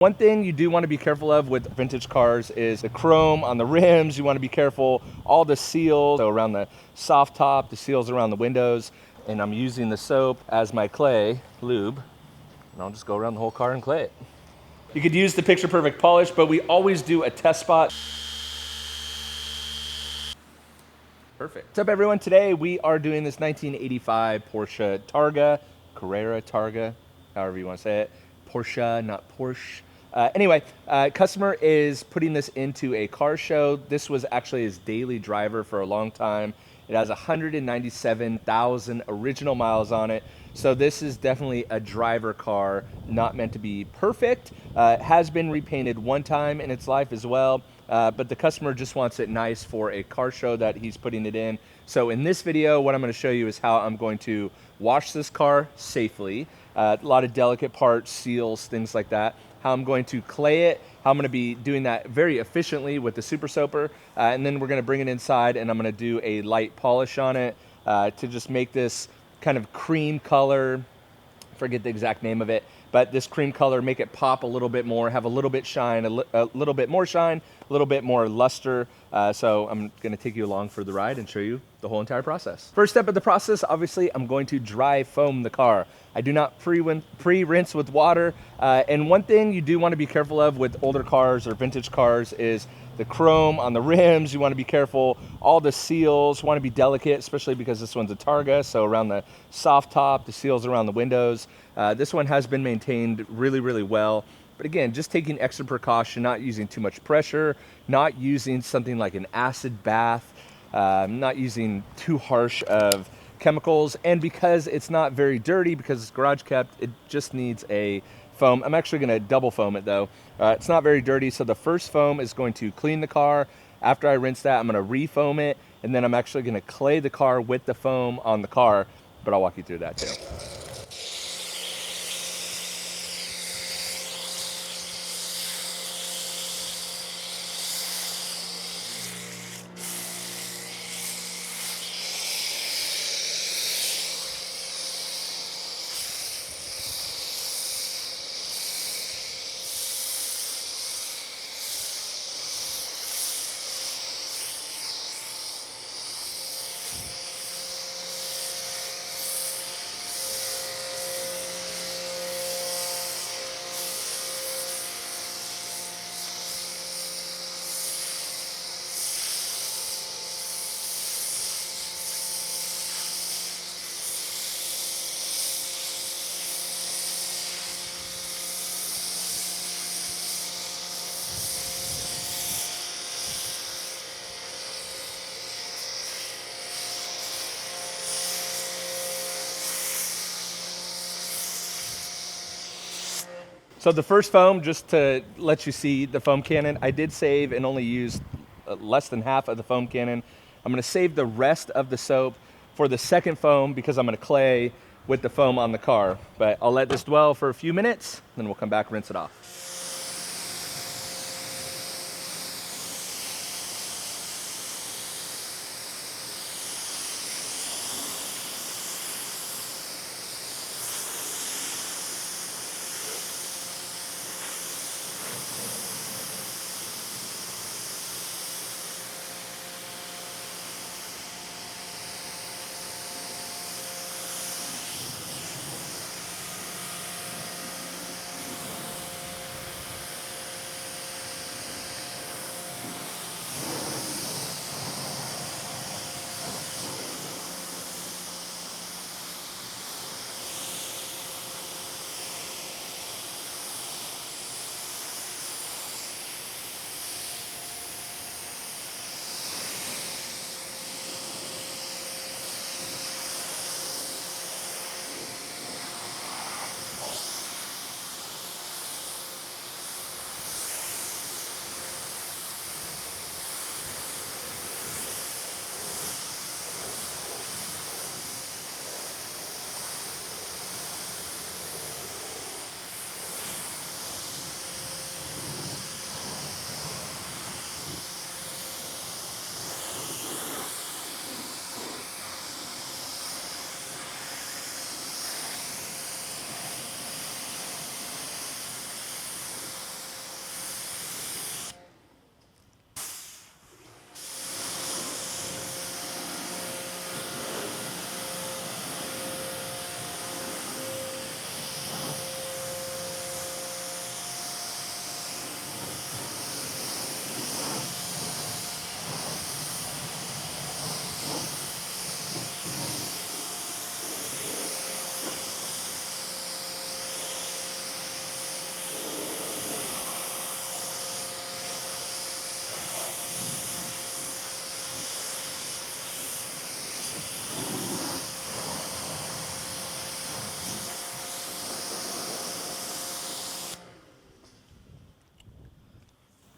One thing you do want to be careful of with vintage cars is the chrome on the rims. You want to be careful, all the seals, so around the soft top, the seals around the windows. And I'm using the soap as my clay lube. And I'll just go around the whole car and clay it. You could use the picture perfect polish, but we always do a test spot. Perfect. What's up everyone? Today we are doing this 1985 Porsche Targa, Carrera Targa, however you want to say it. Porsche, not Porsche. Anyway, customer is putting this into a car show. This was actually his daily driver for a long time. It has 197,000 original miles on it. So this is definitely a driver car, not meant to be perfect. Has been repainted one time in its life as well. But the customer just wants it nice for a car show that he's putting it in. So in this video, what I'm going to show you is how I'm going to wash this car safely. A lot of delicate parts, seals, things like that. How I'm going to clay it, how I'm going to be doing that very efficiently with the Super Soaper. And then we're going to bring it inside and I'm going to do a light polish on it to just make this kind of cream color. Forget the exact name of it, but this cream color, make it pop a little bit more, have a little bit shine, a little bit more shine, a little bit more luster. So I'm gonna take you along for the ride and show you the whole entire process. First step of the process, obviously, I'm going to dry foam the car. I do not pre-rinse with water. And one thing you do wanna be careful of with older cars or vintage cars is the chrome on the rims. You want to be careful, all the seals, want to be delicate, especially because this one's a Targa, so around the soft top, the seals around the windows. This one has been maintained really, really well. But again, just taking extra precaution, not using too much pressure, not using something like an acid bath, not using too harsh of chemicals. And because it's not very dirty, because it's garage kept, it just needs a foam. I'm actually going to double foam it though. It's not very dirty, so the first foam is going to clean the car. After I rinse that, I'm going to re-foam it, and then I'm actually going to clay the car with the foam on the car, but I'll walk you through that too. So the first foam, just to let you see the foam cannon, I did save and only used less than half of the foam cannon. I'm gonna save the rest of the soap for the second foam because I'm gonna clay with the foam on the car. But I'll let this dwell for a few minutes, then we'll come back and rinse it off.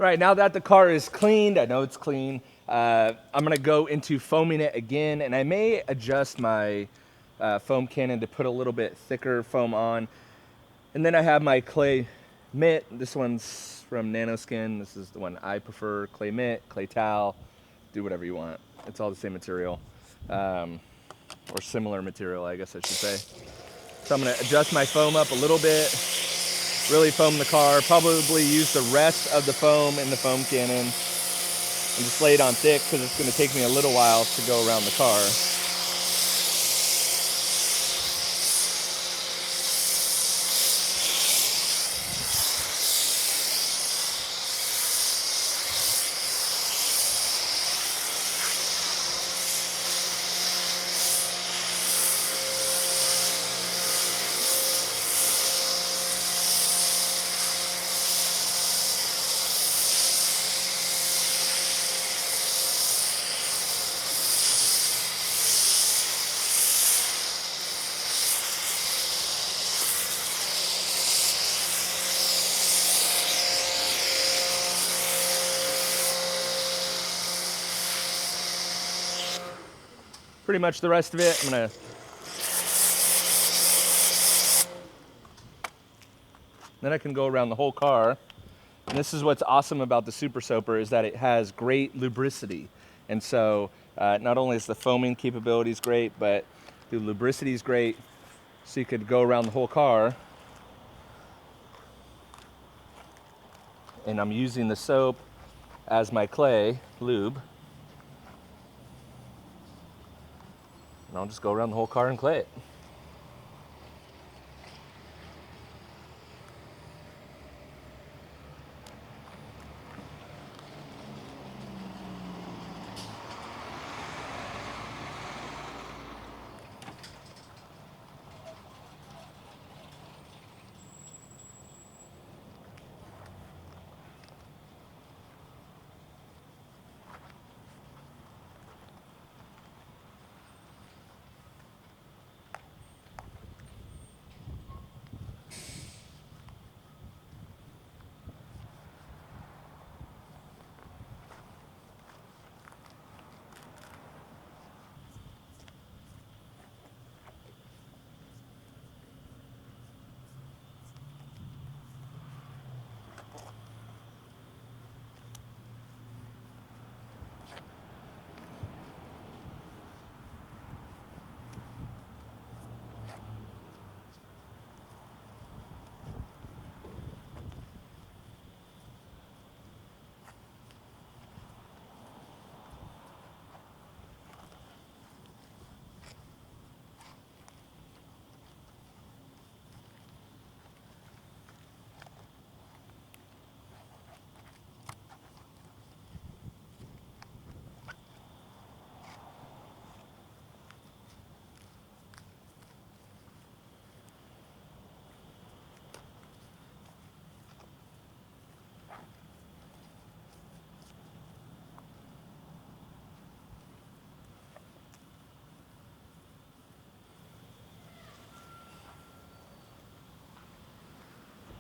All right, now that the car is cleaned, I know it's clean, I'm gonna go into foaming it again, and I may adjust my foam cannon to put a little bit thicker foam on. And then I have my clay mitt. This one's from Nanoskin. This is the one I prefer. Clay mitt, clay towel, do whatever you want. It's all the same material, or similar material, I guess I should say. So I'm gonna adjust my foam up a little bit, really foam the car, probably use the rest of the foam in the foam cannon and just lay it on thick because it's gonna take me a little while to go around the car. Pretty much the rest of it, I'm gonna, then I can go around the whole car. And this is what's awesome about the Super Soaper is that it has great lubricity. And so not only is the foaming capabilities great, but the lubricity is great. So you could go around the whole car. And I'm using the soap as my clay lube. And I'll just go around the whole car and clay it.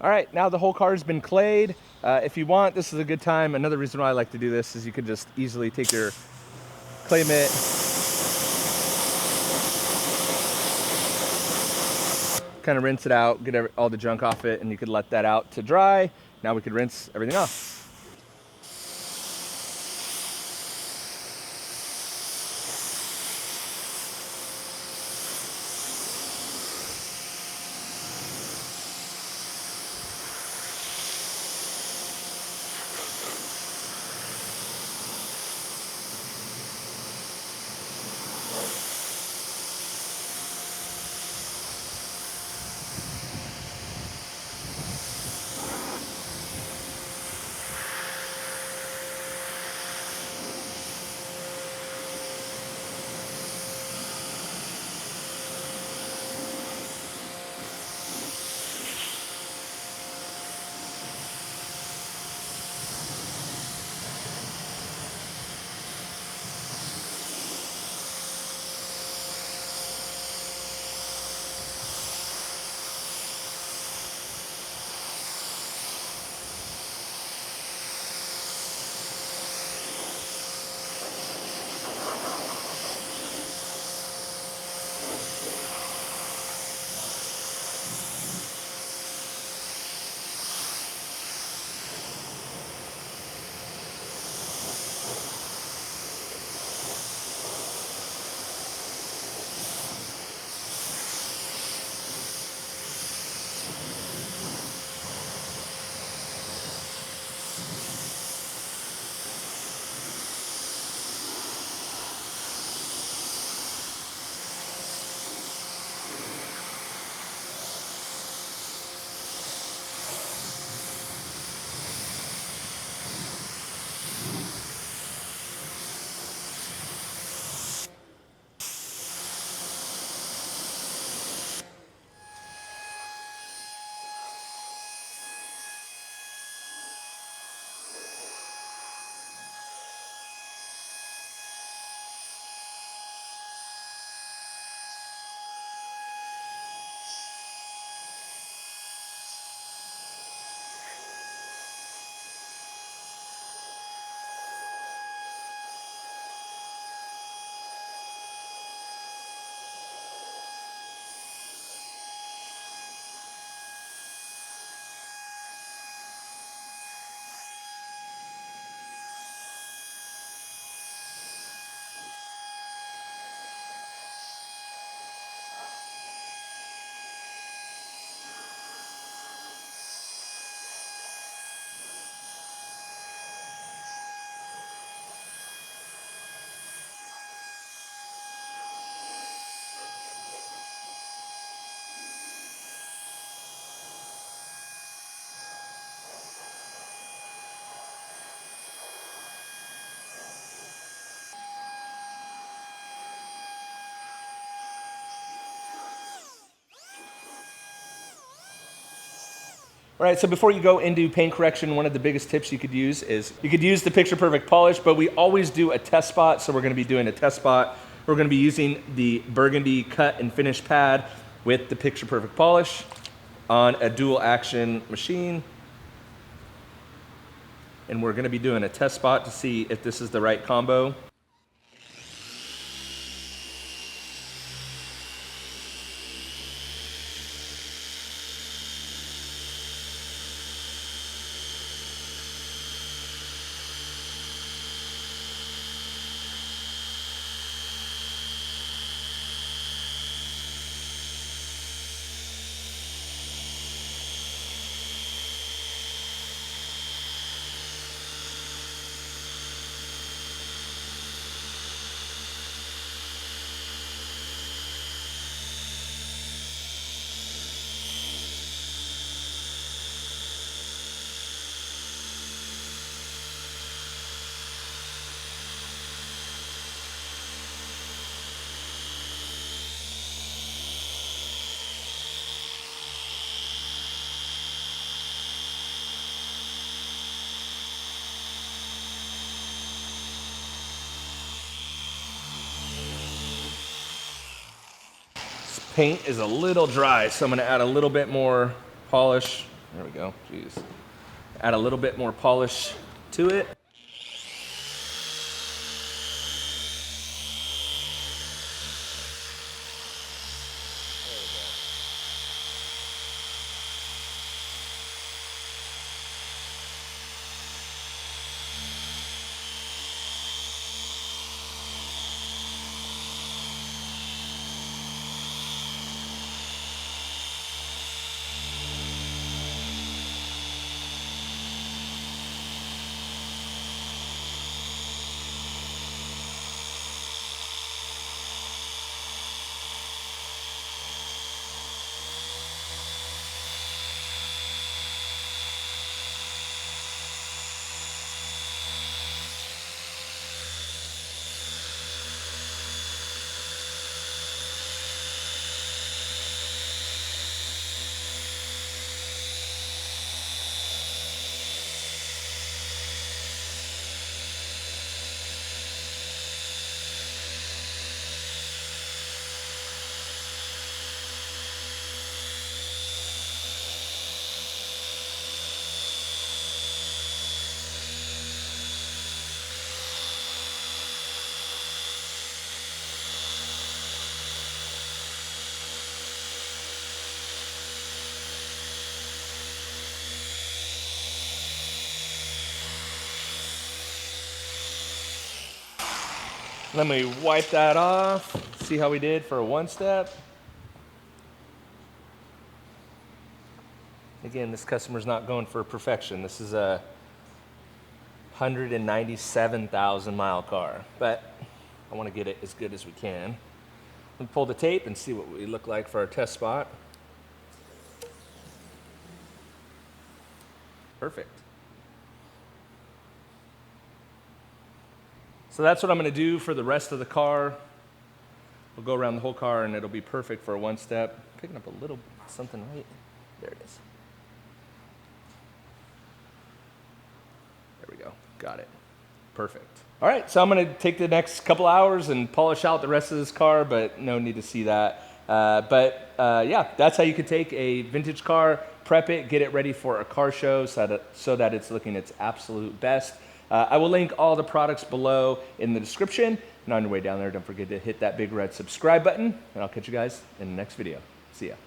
All right, now the whole car has been clayed. If you want, this is a good time. Another reason why I like to do this is you can just easily take your clay mitt, kind of rinse it out, get all the junk off it, and you could let that out to dry. Now we could rinse everything off. All right, so before you go into paint correction, one of the biggest tips you could use is you could use the Picture Perfect polish, but we always do a test spot, so we're gonna be doing a test spot. We're gonna be using the Burgundy cut and finish pad with the Picture Perfect polish on a dual action machine. And we're gonna be doing a test spot to see if this is the right combo. Paint is a little dry, so I'm gonna add a little bit more polish. There we go, jeez. Add a little bit more polish to it. Let me wipe that off, see how we did for a one step. Again, this customer's not going for perfection. This is a 197,000 mile car, but I want to get it as good as we can. Let me pull the tape and see what we look like for our test spot. Perfect. So that's what I'm going to do for the rest of the car. We'll go around the whole car and it'll be perfect for a one step. Picking up a little something right. There it is. There we go. Got it. Perfect. All right, so I'm going to take the next couple hours and polish out the rest of this car, but no need to see that. Yeah, that's how you could take a vintage car, prep it, get it ready for a car show so that it's looking its absolute best. I will link all the products below in the description. And on your way down there, don't forget to hit that big red subscribe button, and I'll catch you guys in the next video. See ya.